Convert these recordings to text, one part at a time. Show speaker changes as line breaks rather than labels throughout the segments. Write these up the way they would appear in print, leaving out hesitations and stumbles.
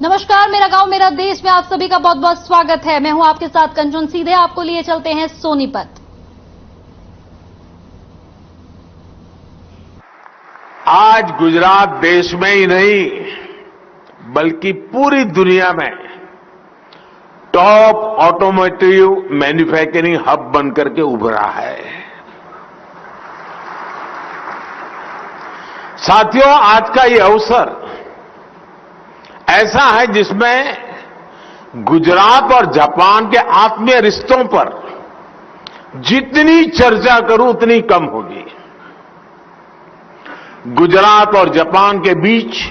नमस्कार, मेरा गांव मेरा देश में आप सभी का बहुत बहुत स्वागत है। मैं हूं आपके साथ कंचन। सीधे आपको लिए चलते हैं सोनीपत।
आज गुजरात देश में ही नहीं बल्कि पूरी दुनिया में टॉप ऑटोमोटिव मैन्युफैक्चरिंग हब बनकर के उभरा है। साथियों, आज का ये अवसर ऐसा है जिसमें गुजरात और जापान के आत्मीय रिश्तों पर जितनी चर्चा करूं उतनी कम होगी। गुजरात और जापान के बीच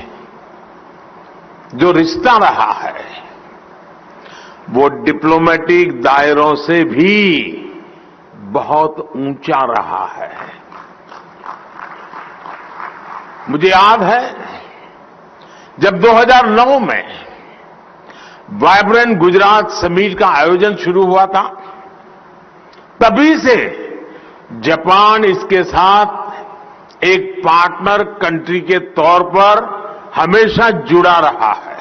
जो रिश्ता रहा है वो डिप्लोमेटिक दायरों से भी बहुत ऊंचा रहा है। मुझे याद है जब 2009 में वाइब्रेंट गुजरात समिट का आयोजन शुरू हुआ था, तभी से जापान इसके साथ एक पार्टनर कंट्री के तौर पर हमेशा जुड़ा रहा है।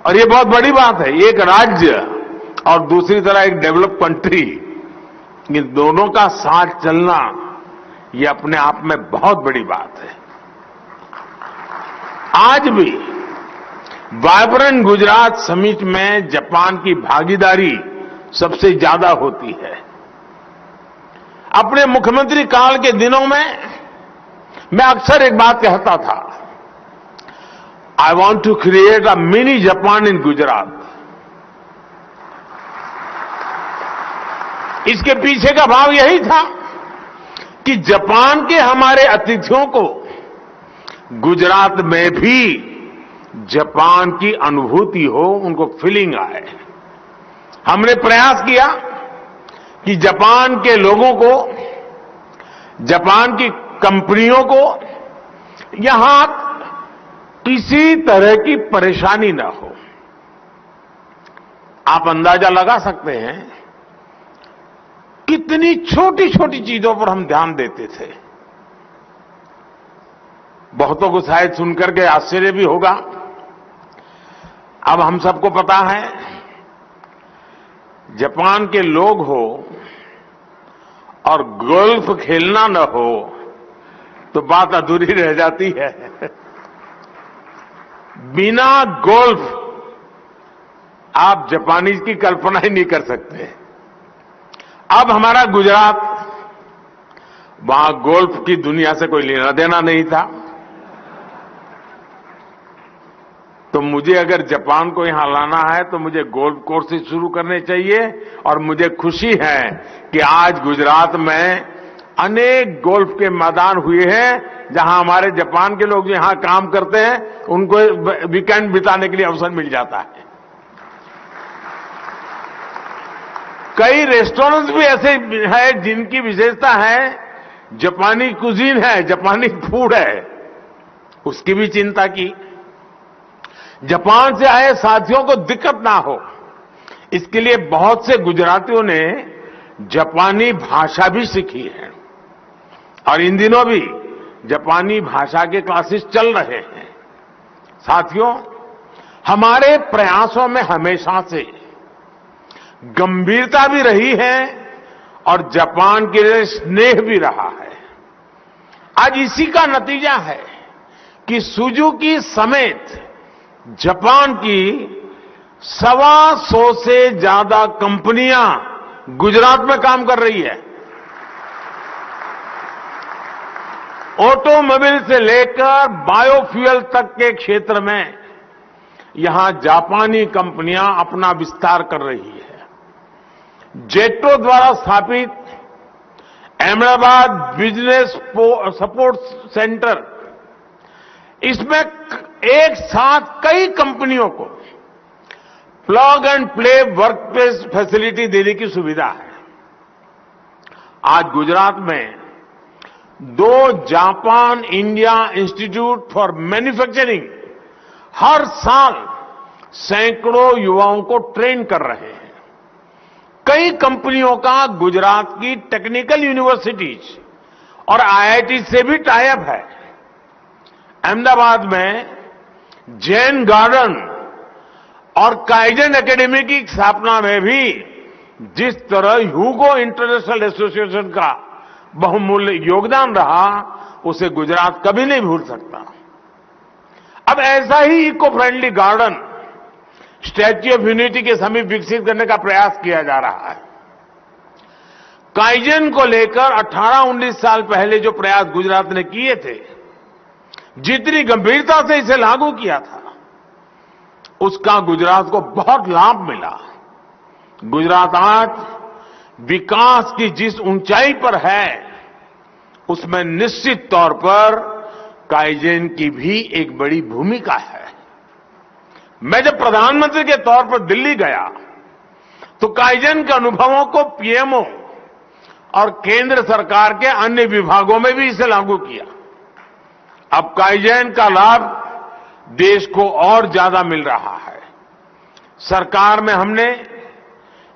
और ये बहुत बड़ी बात है। एक राज्य और दूसरी तरह एक डेवलप कंट्री, इन दोनों का साथ चलना ये अपने आप में बहुत बड़ी बात है। आज भी वाइब्रेंट गुजरात समिट में जापान की भागीदारी सबसे ज्यादा होती है। अपने मुख्यमंत्री काल के दिनों में मैं अक्सर एक बात कहता था, I want to create a mini Japan in Gujarat. इसके पीछे का भाव यही था कि जापान के हमारे अतिथियों को गुजरात में भी जापान की अनुभूति हो, उनको फीलिंग आए। हमने प्रयास किया कि जापान के लोगों को, जापान की कंपनियों को यहां किसी तरह की परेशानी न हो। आप अंदाजा लगा सकते हैं कितनी छोटी छोटी चीजों पर हम ध्यान देते थे। बहुतों को शायद सुनकर के आश्चर्य भी होगा। अब हम सबको पता है, जापान के लोग हो और गोल्फ खेलना न हो तो बात अधूरी रह जाती है। बिना गोल्फ आप जापानीज की कल्पना ही नहीं कर सकते। अब हमारा गुजरात, वहां गोल्फ की दुनिया से कोई लेना देना नहीं था, तो मुझे अगर जापान को यहां लाना है तो मुझे गोल्फ कोर्सेज शुरू करने चाहिए। और मुझे खुशी है कि आज गुजरात में अनेक गोल्फ के मैदान हुए हैं जहां हमारे जापान के लोग जो यहां काम करते हैं उनको वीकेंड बिताने के लिए अवसर मिल जाता है। कई रेस्टोरेंट्स भी ऐसे हैं जिनकी विशेषता है जापानी कुजीन है, जापानी फूड है, उसकी भी चिंता की। जापान से आए साथियों को दिक्कत ना हो, इसके लिए बहुत से गुजरातियों ने जापानी भाषा भी सीखी है और इन दिनों भी जापानी भाषा के क्लासेस चल रहे हैं। साथियों, हमारे प्रयासों में हमेशा से गंभीरता भी रही है और जापान के लिए स्नेह भी रहा है। आज इसी का नतीजा है कि सुजुकी समेत जापान की 125 से ज्यादा कंपनियां गुजरात में काम कर रही है। ऑटोमोबाइल से लेकर बायोफ्यूल तक के क्षेत्र में यहां जापानी कंपनियां अपना विस्तार कर रही है। जेटो द्वारा स्थापित अहमदाबाद बिजनेस सपोर्ट सेंटर, इसमें एक साथ कई कंपनियों को plug and play workplace facility देने की सुविधा है। आज गुजरात में 2 Japan India Institute for Manufacturing हर साल सैकड़ों युवाओं को ट्रेन कर रहे हैं। कई कंपनियों का गुजरात की टेक्निकल यूनिवर्सिटीज और आईआईटी से भी टाई अप है। अहमदाबाद में जैन गार्डन और काइजन एकेडमी की स्थापना में भी जिस तरह ह्यूगो इंटरनेशनल एसोसिएशन का बहुमूल्य योगदान रहा, उसे गुजरात कभी नहीं भूल सकता। अब ऐसा ही eco friendly garden Statue of Unity के समीप विकसित करने का प्रयास किया जा रहा है। काइजन को लेकर 18-19 साल पहले जो प्रयास गुजरात ने किए थे, जितनी गंभीरता से इसे लागू किया था, उसका गुजरात को बहुत लाभ मिला। गुजरात आज विकास की जिस ऊंचाई पर है, उसमें निश्चित तौर पर काइजन की भी एक बड़ी भूमिका है। मैं जब प्रधानमंत्री के तौर पर दिल्ली गया, तो काइजन के अनुभवों को पीएमओ और केंद्र सरकार के अन्य विभागों में भी इसे लागू किया। अब काइजन का लाभ देश को और ज्यादा मिल रहा है। सरकार में हमने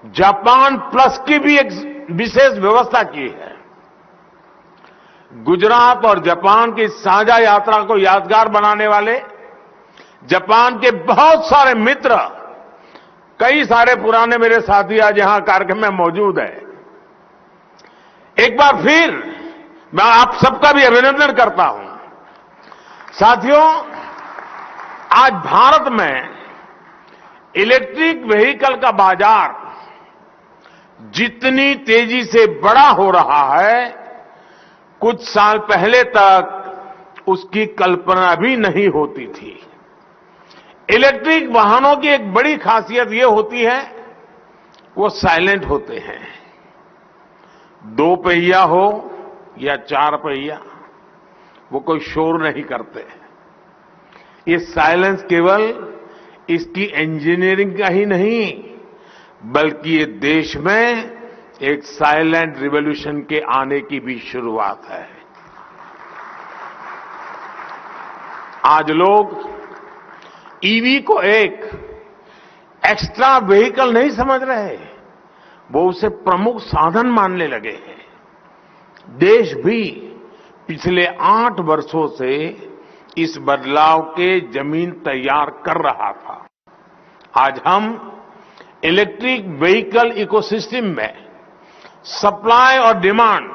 जापान प्लस की भी एक विशेष व्यवस्था की है। गुजरात और जापान की साझा यात्रा को यादगार बनाने वाले जापान के बहुत सारे मित्र, कई सारे पुराने मेरे साथी आज यहां कार्यक्रम में मौजूद हैं। एक बार फिर मैं आप सबका भी अभिनंदन करता हूं। साथियों, आज भारत में इलेक्ट्रिक व्हीकल का बाजार जितनी तेजी से बड़ा हो रहा है, कुछ साल पहले तक उसकी कल्पना भी नहीं होती थी। इलेक्ट्रिक वाहनों की एक बड़ी खासियत यह होती है, वो साइलेंट होते हैं। 2 पहिया हो या 4 पहिया, वो कोई शोर नहीं करते। ये साइलेंस केवल इसकी इंजीनियरिंग का ही नहीं, बल्कि ये देश में एक साइलेंट रिवॉल्यूशन के आने की भी शुरुआत है। आज लोग ईवी को एक एक्स्ट्रा व्हीकल नहीं समझ रहे, वो उसे प्रमुख साधन मानने लगे हैं। देश भी पिछले 8 वर्षों से इस बदलाव के जमीन तैयार कर रहा था। आज हम इलेक्ट्रिक व्हीकल इकोसिस्टम में सप्लाई और डिमांड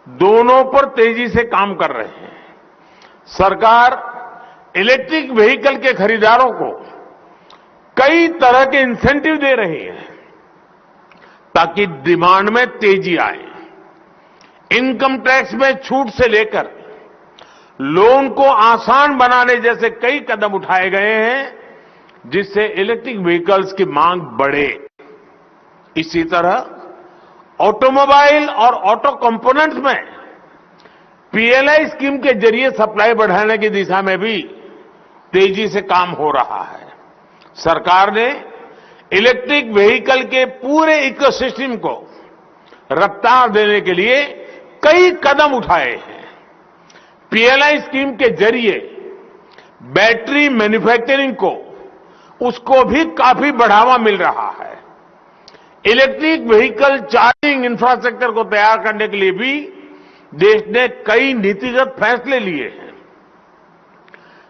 दोनों पर तेजी से काम कर रहे हैं। सरकार इलेक्ट्रिक व्हीकल के खरीदारों को कई तरह के इंसेंटिव दे रही है, ताकि डिमांड में तेजी आए। इनकम टैक्स में छूट से लेकर लोन को आसान बनाने जैसे कई कदम उठाए गए हैं, जिससे इलेक्ट्रिक व्हीकल्स की मांग बढ़े। इसी तरह ऑटोमोबाइल और ऑटो कंपोनेंट्स में पीएलआई स्कीम के जरिए सप्लाई बढ़ाने की दिशा में भी तेजी से काम हो रहा है। सरकार ने इलेक्ट्रिक व्हीकल के पूरे इकोसिस्टम को रफ्तार देने के लिए कई कदम उठाए हैं। पीएलआई स्कीम के जरिए बैटरी मैन्युफैक्चरिंग को उसको भी काफी बढ़ावा मिल रहा है। इलेक्ट्रिक व्हीकल चार्जिंग इंफ्रास्ट्रक्चर को तैयार करने के लिए भी देश ने कई नीतिगत फैसले लिए हैं।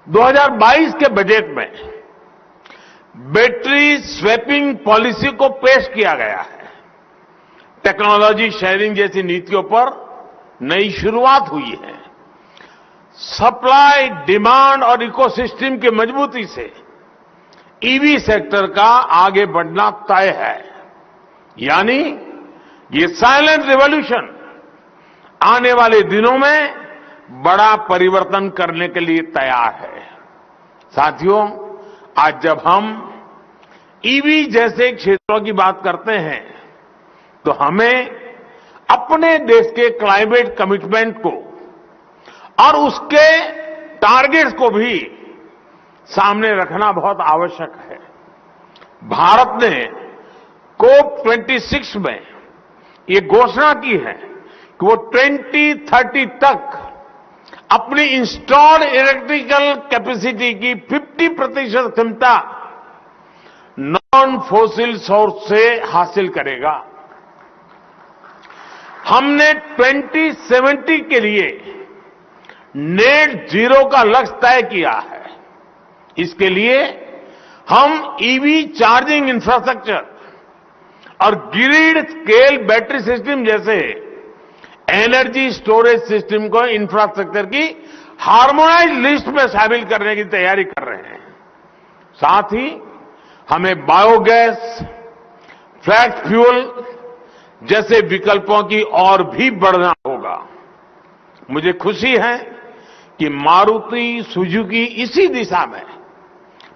2022 के बजट में बैटरी स्वैपिंग पॉलिसी को पेश किया गया है। टेक्नोलॉजी शेयरिंग जैसी नीतियों पर नई शुरुआत हुई है। सप्लाई, डिमांड और इकोसिस्टम की मजबूती से ईवी सेक्टर का आगे बढ़ना तय है। यानी ये साइलेंट रिवॉल्यूशन आने वाले दिनों में बड़ा परिवर्तन करने के लिए तैयार है। साथियों, आज जब हम ईवी जैसे क्षेत्रों की बात करते हैं, तो हमें अपने देश के क्लाइमेट कमिटमेंट को और उसके टारगेट्स को भी सामने रखना बहुत आवश्यक है। भारत ने COP26 में ये घोषणा की है कि वो 2030 तक अपनी इंस्टॉल्ड इलेक्ट्रिकल कैपेसिटी की 50% क्षमता नॉन फॉसिल सोर्स से हासिल करेगा। हमने 2070 के लिए नेट जीरो का लक्ष्य तय किया है। इसके लिए हम ईवी चार्जिंग इंफ्रास्ट्रक्चर और ग्रिड स्केल बैटरी सिस्टम जैसे एनर्जी स्टोरेज सिस्टम को इंफ्रास्ट्रक्चर की हार्मोनाइज लिस्ट में शामिल करने की तैयारी कर रहे हैं। साथ ही हमें बायोगैस, फ्लैक्स फ्यूल जैसे विकल्पों की और भी बढ़ना होगा। मुझे खुशी है कि मारुति सुजुकी इसी दिशा में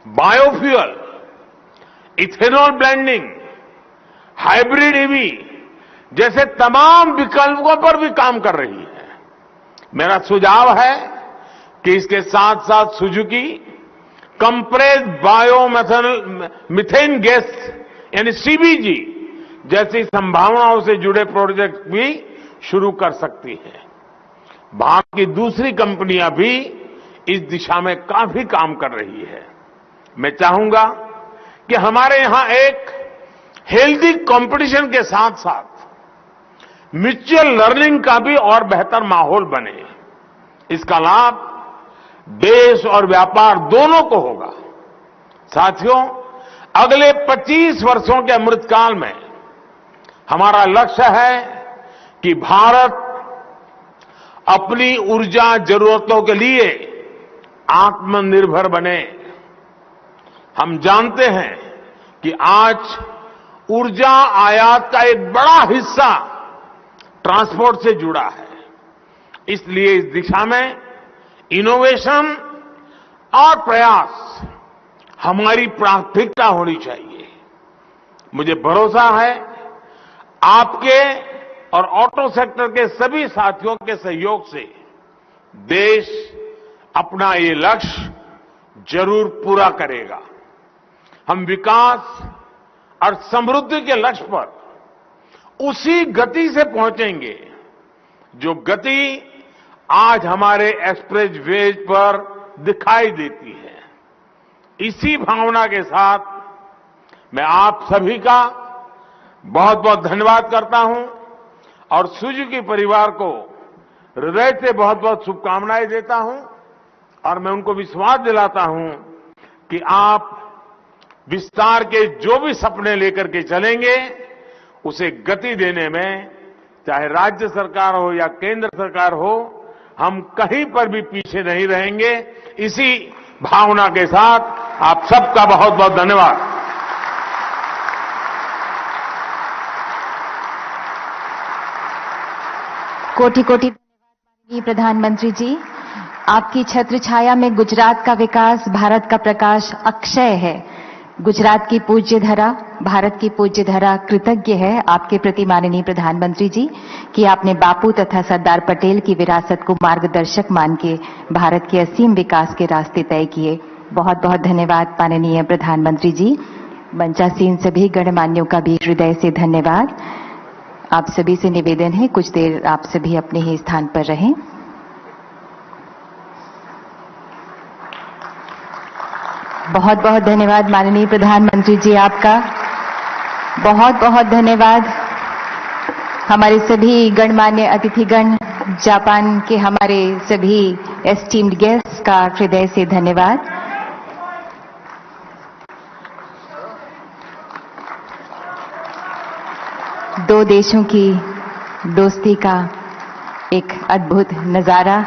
biofuel, ethanol blending, hybrid EV जैसे तमाम विकल्पों पर भी काम कर रही है। मेरा सुझाव है कि इसके साथ साथ सुजुकी कंप्रेस्ड बायोमीथेन गैस यानी सीबीजी जैसी संभावनाओं से जुड़े प्रोजेक्ट भी शुरू कर सकती है। भारत की दूसरी कंपनियां भी इस दिशा में काफी काम कर रही है। मैं चाहूंगा कि हमारे यहां एक हेल्दी कंपटीशन के साथ साथ म्यूचुअल लर्निंग का भी और बेहतर माहौल बने। इसका लाभ देश और व्यापार दोनों को होगा। साथियों, अगले 25 वर्षों के अमृतकाल में हमारा लक्ष्य है कि भारत अपनी ऊर्जा जरूरतों के लिए आत्मनिर्भर बने। हम जानते हैं कि आज ऊर्जा आयात का एक बड़ा हिस्सा ट्रांसपोर्ट से जुड़ा है। इसलिए इस दिशा में इनोवेशन और प्रयास हमारी प्राथमिकता होनी चाहिए। मुझे भरोसा है आपके और ऑटो सेक्टर के सभी साथियों के सहयोग से देश अपना ये लक्ष्य जरूर पूरा करेगा। हम विकास और समृद्धि के लक्ष्य पर उसी गति से पहुंचेंगे जो गति आज हमारे एक्सप्रेस वेज पर दिखाई देती है। इसी भावना के साथ मैं आप सभी का बहुत बहुत धन्यवाद करता हूं और सुजुकी परिवार को हृदय से बहुत बहुत शुभकामनाएं देता हूं और मैं उनको विश्वास दिलाता हूं कि आप विस्तार के जो भी सपने लेकर के चलेंगे उसे गति देने में चाहे राज्य सरकार हो या केंद्र सरकार हो, हम कहीं पर भी पीछे नहीं रहेंगे। इसी भावना के साथ आप सबका बहुत बहुत धन्यवाद।
कोटि कोटि धन्यवाद प्रधानमंत्री जी। आपकी छत्र छाया में गुजरात का विकास, भारत का प्रकाश अक्षय है। गुजरात की पूज्य धरा, भारत की पूज्य धरा कृतज्ञ है आपके प्रति माननीय प्रधानमंत्री जी कि आपने बापू तथा सरदार पटेल की विरासत को मार्गदर्शक मान के भारत के असीम विकास के रास्ते तय किए। बहुत बहुत धन्यवाद माननीय प्रधानमंत्री जी। मंचासीन सभी गणमान्यों का भी हृदय से धन्यवाद। आप सभी से निवेदन है कुछ देर आप सभी अपने ही स्थान पर रहें। बहुत बहुत धन्यवाद माननीय प्रधानमंत्री जी, आपका बहुत बहुत धन्यवाद। हमारे सभी गणमान्य अतिथिगण, जापान के हमारे सभी एस्टीम्ड गेस्ट्स का हृदय से धन्यवाद। दो देशों की दोस्ती का एक अद्भुत नजारा,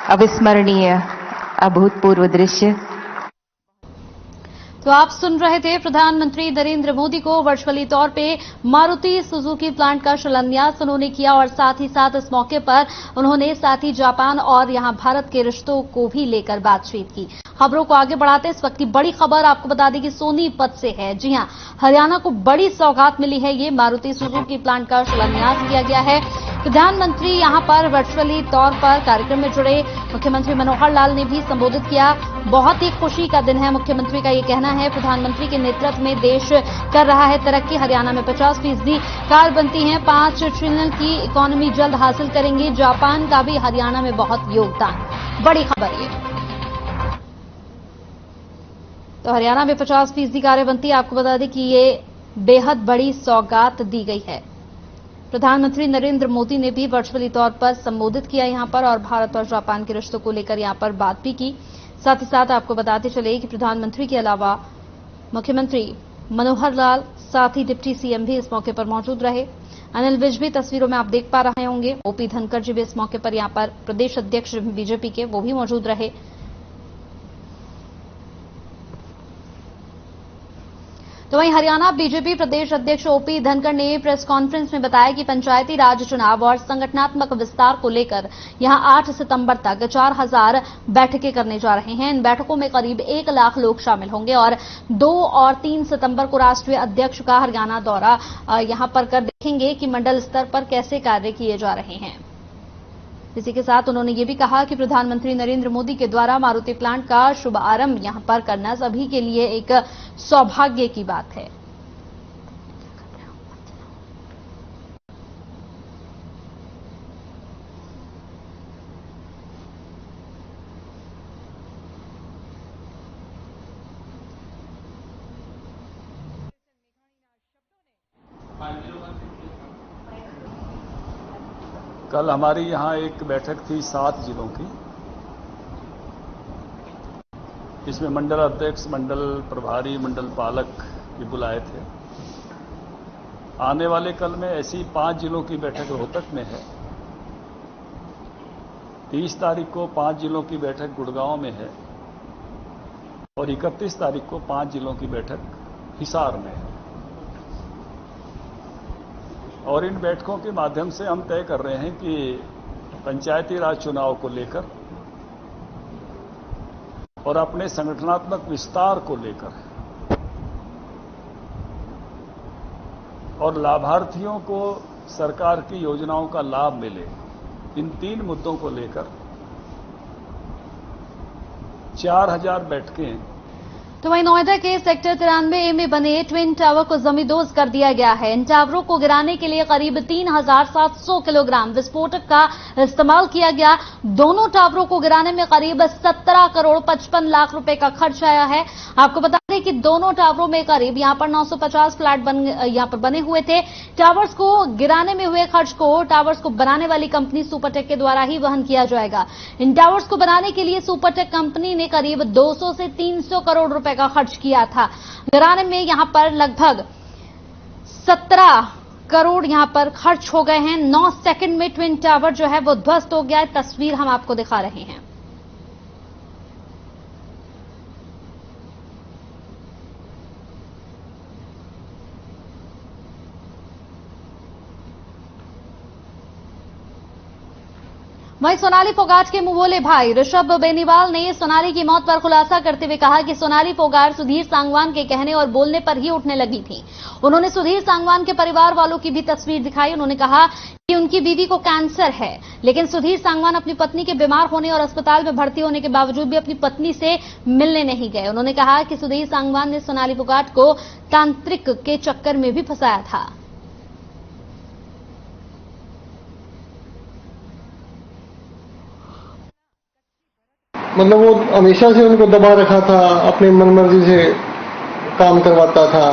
अविस्मरणीय अभूतपूर्व दृश्य।
तो आप सुन रहे थे प्रधानमंत्री नरेंद्र मोदी को वर्चुअली तौर पे मारुति सुजुकी प्लांट का शिलान्यास उन्होंने किया और साथ ही साथ इस मौके पर उन्होंने साथ ही जापान और यहां भारत के रिश्तों को भी लेकर बातचीत की। खबरों को आगे बढ़ाते इस वक्त की बड़ी खबर आपको बता दें कि सोनीपत से है। जी हां, हरियाणा को बड़ी सौगात मिली है। ये मारुति सुजुकी प्लांट का शिलान्यास किया गया है। प्रधानमंत्री यहां पर वर्चुअली तौर पर कार्यक्रम में जुड़े। मुख्यमंत्री मनोहर लाल ने भी संबोधित किया। बहुत ही खुशी का दिन है, मुख्यमंत्री का ये कहना है। प्रधानमंत्री के नेतृत्व में देश कर रहा है तरक्की। हरियाणा में 50% कार बनती हैं। 5 ट्रिलियन की इकोनॉमी जल्द हासिल करेंगे। जापान का भी हरियाणा में बहुत योगदान। बड़ी खबर ये। तो हरियाणा में 50% कारें बनती है। आपको बता दें कि ये बेहद बड़ी सौगात दी गई है। प्रधानमंत्री नरेंद्र मोदी ने भी वर्चुअली तौर पर संबोधित किया यहां पर और भारत और जापान के रिश्तों को लेकर यहां पर बात भी की। साथ ही साथ आपको बताते चले कि प्रधानमंत्री के अलावा मुख्यमंत्री मनोहर लाल, साथ ही डिप्टी सीएम भी इस मौके पर मौजूद रहे। अनिल विज भी तस्वीरों में आप देख पा रहे होंगे। ओपी धनखड़ जी भी इस मौके पर यहां पर प्रदेश अध्यक्ष बीजेपी के वो भी मौजूद रहे। तो वहीं हरियाणा बीजेपी प्रदेश अध्यक्ष ओपी धनखड़ ने प्रेस कॉन्फ्रेंस में बताया कि पंचायती राज चुनाव और संगठनात्मक विस्तार को लेकर यहां 8 सितंबर तक 4000 बैठकें करने जा रहे हैं। इन बैठकों में करीब 1 लाख लोग शामिल होंगे और 2 और 3 सितंबर को राष्ट्रीय अध्यक्ष का हरियाणा दौरा यहां पर कर देखेंगे कि मंडल स्तर पर कैसे कार्य किए जा रहे हैं। इसी के साथ उन्होंने ये भी कहा कि प्रधानमंत्री नरेंद्र मोदी के द्वारा मारुति प्लांट का शुभारंभ यहां पर करना सभी के लिए एक सौभाग्य की बात है।
कल हमारी यहां एक बैठक थी 7 जिलों की। इसमें मंडल अध्यक्ष, मंडल प्रभारी, मंडल पालक भी बुलाए थे। आने वाले कल में ऐसी 5 जिलों की बैठक रोहतक में है। 30 तारीख को 5 जिलों की बैठक गुड़गांव में है और 31 तारीख को 5 जिलों की बैठक हिसार में है। और इन बैठकों के माध्यम से हम तय कर रहे हैं कि पंचायती राज चुनाव को लेकर और अपने संगठनात्मक विस्तार को लेकर और लाभार्थियों को सरकार की योजनाओं का लाभ मिले, इन 3 मुद्दों को लेकर 4000 बैठकें।
तो वहीं नोएडा के सेक्टर 93A में बने ट्विन टावर को जमींदोज कर दिया गया है। इन टावरों को गिराने के लिए करीब 3700 किलोग्राम विस्फोटक का इस्तेमाल किया गया। दोनों टावरों को गिराने में करीब 17 करोड़ 55 लाख रुपए का खर्च आया है। आपको बता दें कि दोनों टावरों में करीब यहां पर 950 फ्लैट यहां पर बने हुए थे। टावर्स को गिराने में हुए खर्च को टावर्स को बनाने वाली कंपनी सुपरटेक के द्वारा ही वहन किया जाएगा। इन टावर्स को बनाने के लिए सुपरटेक कंपनी ने करीब 200 से 300 करोड़ रुपए का खर्च किया था। गिराने में यहां पर लगभग 17 करोड़ यहां पर खर्च हो गए हैं। 9 सेकंड में ट्विन टावर जो है वो ध्वस्त हो गया है। तस्वीर हम आपको दिखा रहे हैं। वहीं सोनाली फोगाट के मुंहबोले भाई ऋषभ बेनीवाल ने सोनाली की मौत पर खुलासा करते हुए कहा कि सोनाली फोगाट सुधीर सांगवान के कहने और बोलने पर ही उठने लगी थी। उन्होंने सुधीर सांगवान के परिवार वालों की भी तस्वीर दिखाई। उन्होंने कहा कि उनकी बीवी को कैंसर है, लेकिन सुधीर सांगवान अपनी पत्नी के बीमार होने और अस्पताल में भर्ती होने के बावजूद भी अपनी पत्नी से मिलने नहीं गए। उन्होंने कहा कि सुधीर सांगवान ने सोनाली फोगाट को तांत्रिक के चक्कर में भी फंसाया था।
मतलब वो हमेशा से उनको दबा रखा था, अपनी मनमर्जी से काम करवाता था।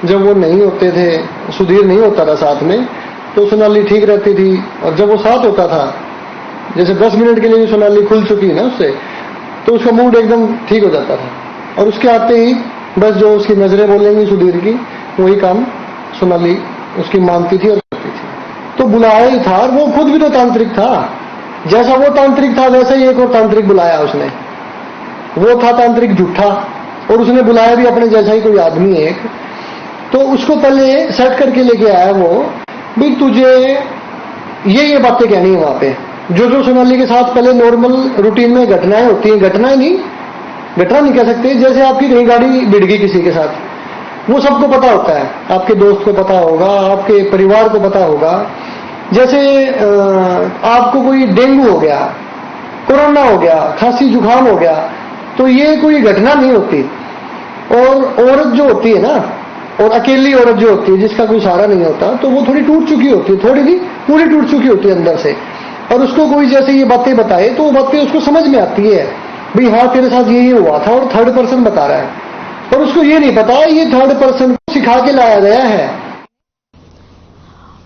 जब वो नहीं होते थे, सुधीर नहीं होता था साथ में, तो सोनाली ठीक रहती थी। और जब वो साथ होता था, जैसे 10 मिनट के लिए भी सोनाली खुल चुकी है ना उससे, तो उसका मूड एकदम ठीक हो जाता था। और उसके आते ही बस जो उसकी नजरें बोलेंगी सुधीर की, वही काम सोनाली उसकी मानती थी और करती थी। तो बुलाया ही था। और वो खुद भी तो तांत्रिक था। जैसा वो तांत्रिक था वैसा ही एक और तांत्रिक बुलाया उसने। वो था तांत्रिक झूठा और उसने बुलाया भी अपने जैसा ही कोई आदमी एक। तो उसको पहले सेट करके लेके आया वो, भी तुझे ये बातें कहनी है वहां पे। जो सोनाली के साथ पहले नॉर्मल रूटीन में घटनाएं होती हैं, घटना नहीं कह सकते, जैसे आपकी कहीं गाड़ी भिड़ गई किसी के साथ, वो सबको पता होता है। आपके दोस्त को पता होगा, आपके परिवार को पता होगा। जैसे आपको कोई डेंगू हो गया, कोरोना हो गया, खांसी जुकाम हो गया, तो ये कोई घटना नहीं होती। और औरत जो होती है ना, और अकेली औरत जो होती है जिसका कोई सहारा नहीं होता, तो वो थोड़ी टूट चुकी होती है, थोड़ी नहीं पूरी टूट चुकी होती है अंदर से। और उसको कोई जैसे ये बातें बताए तो वो बातें उसको समझ में आती है, भाई हाँ तेरे साथ ये हुआ था, और थर्ड पर्सन बता रहा है। और उसको ये नहीं पता ये थर्ड पर्सन को सिखा के लाया गया है।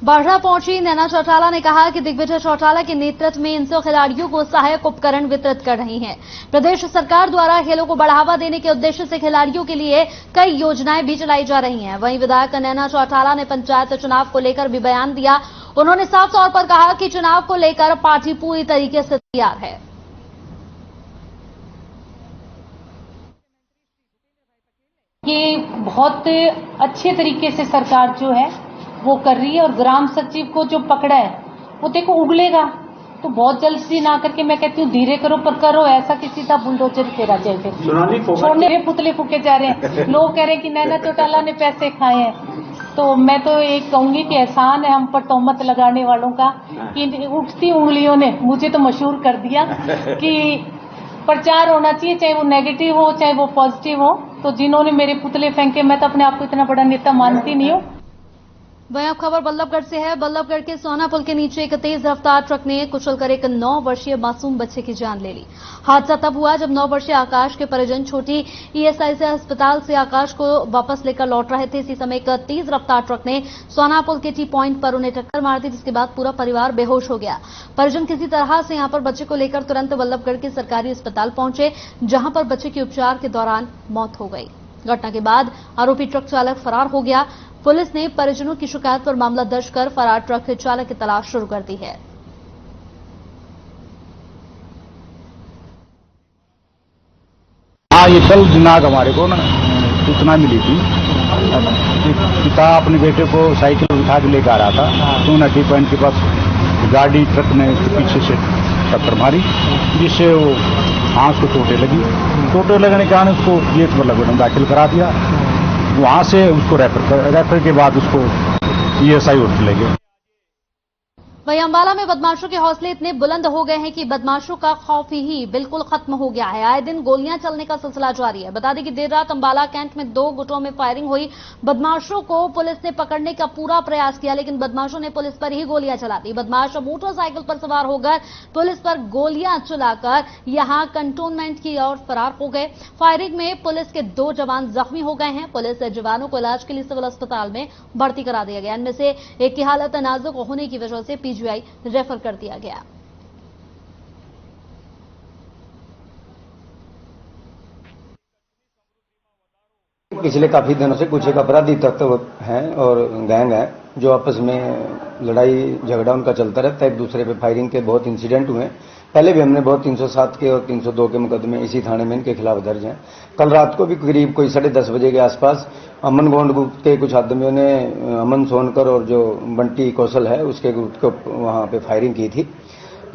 बाढ़ा पहुंची नैना चौटाला ने कहा कि दिग्विजय चौटाला के नेतृत्व में इनसे खिलाड़ियों को सहायक उपकरण वितरित कर रही हैं। प्रदेश सरकार द्वारा खेलों को बढ़ावा देने के उद्देश्य से खिलाड़ियों के लिए कई योजनाएं भी चलाई जा रही हैं। वहीं विधायक नैना चौटाला ने पंचायत चुनाव को लेकर भी बयान दिया। उन्होंने साफ तौर पर कहा कि चुनाव को लेकर पार्टी पूरी तरीके से तैयार है।
ये बहुत अच्छे तरीके से सरकार जो है वो कर रही है और ग्राम सचिव को जो पकड़ा है वो देखो उगलेगा तो बहुत जल्दी ना करके मैं कहती हूँ धीरे करो पर करो, ऐसा कि सीधा बुलडोजर फेरा जाए। फिर छोड़ने पुतले फूके जा रहे हैं। लोग कह रहे हैं कि नैना चौटाला ने पैसे खाए हैं, तो मैं तो एक कहूंगी कि एहसान है हम पर तोहमत लगाने वालों का कि उठती उंगलियों ने मुझे तो मशहूर कर दिया कि प्रचार होना चाहिए, चाहे वो नेगेटिव हो चाहे वो पॉजिटिव हो। तो जिन्होंने मेरे पुतले फेंके, मैं तो अपने आप को इतना बड़ा नेता मानती नहीं हूँ।
वहीं अब खबर बल्लभगढ़ से है। बल्लभगढ़ के सोना पुल के नीचे एक तेज रफ्तार ट्रक ने कुचलकर एक 9 वर्षीय मासूम बच्चे की जान ले ली। हादसा तब हुआ जब 9 वर्षीय आकाश के परिजन छोटी ईएसआईसी अस्पताल से आकाश को वापस लेकर लौट रहे थे। इसी समय एक तेज रफ्तार ट्रक ने सोना पुल के टी पॉइंट पर उन्हें टक्कर मार दी, जिसके बाद पूरा परिवार बेहोश हो गया। परिजन किसी तरह से यहां पर बच्चे को लेकर तुरंत बल्लभगढ़ के सरकारी अस्पताल पहुंचे, जहां पर बच्चे की उपचार के दौरान मौत हो गई। घटना के बाद आरोपी ट्रक चालक फरार हो गया। पुलिस ने परिजनों की शिकायत पर मामला दर्ज कर फरार ट्रक चालक की तलाश शुरू कर दी है।
हाँ, ये कल दिनांक हमारे को ना सूचना मिली थी। पिता अपने बेटे को साइकिल उठा के लेकर आ रहा था, तो ना टी पॉइंट के पास गाड़ी ट्रक ने पीछे से टक्कर मारी, जिससे वो हाथ को चोटें लगी। चोटें लगने के कारण उसको जीएच मतलब दाखिल करा दिया। वहां से उसको रेफर के बाद उसको ईएसआई हॉस्पिटल ले गए।
वहीं अंबाला में बदमाशों के हौसले इतने बुलंद हो गए हैं कि बदमाशों का खौफ ही बिल्कुल खत्म हो गया है। आए दिन गोलियां चलने का सिलसिला जारी है। बता दें कि देर रात अंबाला कैंट में 2 गुटों में फायरिंग हुई। बदमाशों को पुलिस ने पकड़ने का पूरा प्रयास किया, लेकिन बदमाशों ने पुलिस पर ही गोलियां चला दी। बदमाश मोटरसाइकिल पर सवार होकर पुलिस पर गोलियां चलाकर यहां कंटोनमेंट की ओर फरार हो गए। फायरिंग में पुलिस के 2 जवान जख्मी हो गए हैं। पुलिस जवानों को इलाज के लिए सिविल अस्पताल में भर्ती करा दिया गया। इनमें से एक की हालत नाजुक होने की वजह से पीजीआई रेफर कर दिया गया।
पिछले काफी दिनों से कुछ एक अपराधी तत्व हैं और गैंग है जो आपस में लड़ाई झगड़ा उनका चलता रहता है। एक दूसरे पे फायरिंग के बहुत इंसिडेंट हुए। पहले भी हमने बहुत 307 के और 302 के मुकदमे इसी थाने में इनके खिलाफ दर्ज हैं। कल रात को भी करीब कोई 10:30 बजे के आसपास अमन गोंड ग्रुप के कुछ आदमियों ने अमन सोनकर और जो बंटी कौशल है उसके ग्रुप को वहां पे फायरिंग की थी,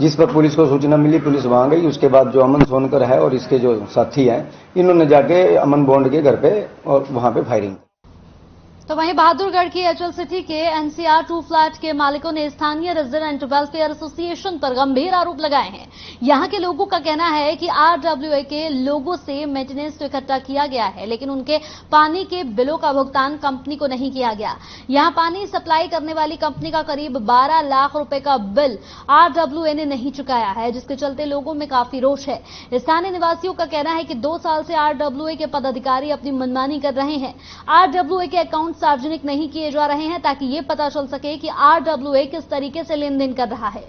जिस पर पुलिस को सूचना मिली। पुलिस वहां गई। उसके बाद जो अमन सोनकर है और इसके जो साथी हैं, इन्होंने जाके अमन बॉन्ड के घर पे और वहां पे फायरिंग।
तो वहीं बहादुरगढ़ की एचएल सिटी के एनसीआर 2 फ्लैट के मालिकों ने स्थानीय रेजिडेंट वेलफेयर एसोसिएशन पर गंभीर आरोप लगाए हैं। यहां के लोगों का कहना है कि आरडब्ल्यूए के लोगों से मेंटेनेंस तो इकट्ठा किया गया है, लेकिन उनके पानी के बिलों का भुगतान कंपनी को नहीं किया गया। यहां पानी सप्लाई करने वाली कंपनी का करीब 12 लाख रुपए का बिल आरडब्ल्यूए ने नहीं चुकाया है, जिसके चलते लोगों में काफी रोष है। स्थानीय निवासियों का कहना है कि 2 साल से आरडब्ल्यूए के पदाधिकारी अपनी मनमानी कर रहे हैं। आरडब्ल्यूए के अकाउंट सार्वजनिक नहीं किए जा रहे हैं ताकि ये पता चल सके कि आरडब्ल्यूए किस तरीके से लेन देन कर रहा है।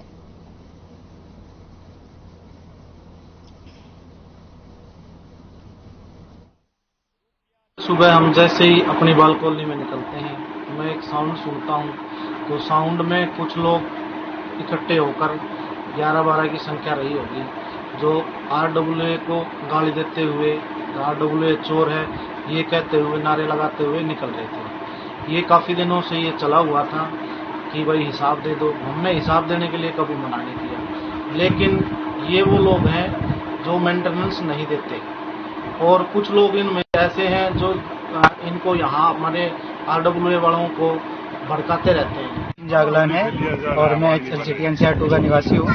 सुबह हम जैसे ही अपनी बाल कॉलोनी में निकलते हैं, मैं एक साउंड सुनता हूं, तो साउंड में कुछ लोग इकट्ठे होकर 11-12 की संख्या रही होगी, जो आरडब्ल्यूए को गाली देते हुए आरडब्ल्यूए चोर है ये कहते हुए नारे लगाते हुए निकल रहे थे। ये काफ़ी दिनों से ये चला हुआ था कि भाई हिसाब दे दो। हमने हिसाब देने के लिए कभी मना नहीं किया, लेकिन ये वो लोग हैं जो मेंटेनेंस नहीं देते, और कुछ लोग इनमें ऐसे हैं जो इनको यहाँ हमारे आरडब्ल्यूए वालों को भड़काते रहते हैं।
जागलान है और मैं सिटी एनसीआर 2 का निवासी हूँ।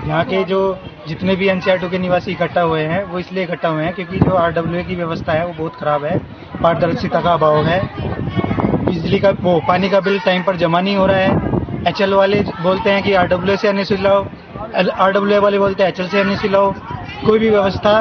यहाँ के जो जितने भी एनसीआर 2 के निवासी इकट्ठा हुए हैं वो इसलिए इकट्ठा हुए हैं क्योंकि जो आरडब्ल्यूए की व्यवस्था है वो बहुत खराब है। पारदर्शिता का अभाव है। बिजली का पानी का बिल टाइम पर जमा नहीं हो रहा है। एचएल वाले बोलते हैं कि आरडब्ल्यूए से एनएससी लाओ, आरडब्ल्यूए वाले बोलते हैं एचएल से एनएससी लाओ। कोई भी व्यवस्था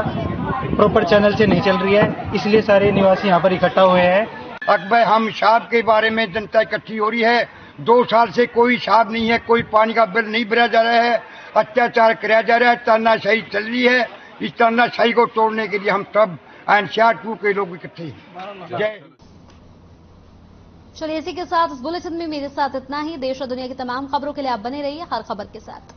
प्रॉपर चैनल से नहीं चल रही है, इसलिए सारे निवासी यहाँ पर इकट्ठा हुए हैं।
अब हम हिसाब के बारे में जनता इकट्ठी हो रही है, 2 साल से कोई हिसाब नहीं है, कोई पानी का बिल नहीं भरा जा रहा है, अत्याचार कराया जा रहा है, तानाशाही चल रही है। इस तानाशाही को तोड़ने के लिए हम सब एनसीआर 2 के लोग इकट्ठे हैं। जय।
चलिए इसी के साथ इस बुलेटिन में मेरे साथ इतना ही। देश और दुनिया की तमाम खबरों के लिए आप बने रहिए हर खबर के साथ।